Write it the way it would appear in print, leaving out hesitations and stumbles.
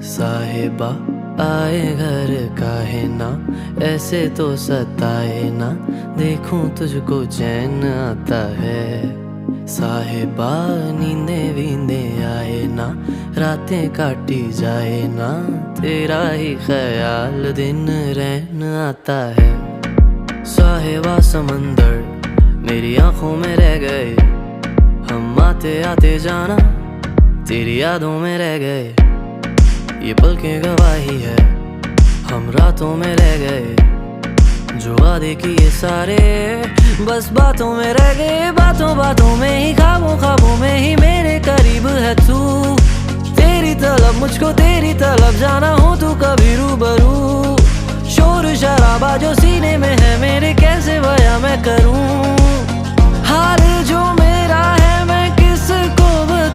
साहिबा आए घर काहे ना, ऐसे तो सताए ना, देखूं तुझको चैन आता है। साहिबा नींदे वींदे आए ना, रातें काटी जाए ना, तेरा ही ख्याल दिन रहन आता है। साहिबा समंदर मेरी आंखों में रह गए, हम आते आते जाना तेरी यादों में रह गए। ये पल की गवाही है, हम रातों में रह गए, जो वादे किए सारे बस बातों में रह गए। बातों बातों में ही, ख्वाबों ख्वाबों में ही मेरे करीब है तू। तेरी तलब मुझको तेरी तलब, जाना हो तू कभी रूबरू। शोर शराबा जो सीने में है मेरे, कैसे बयां मैं करूं।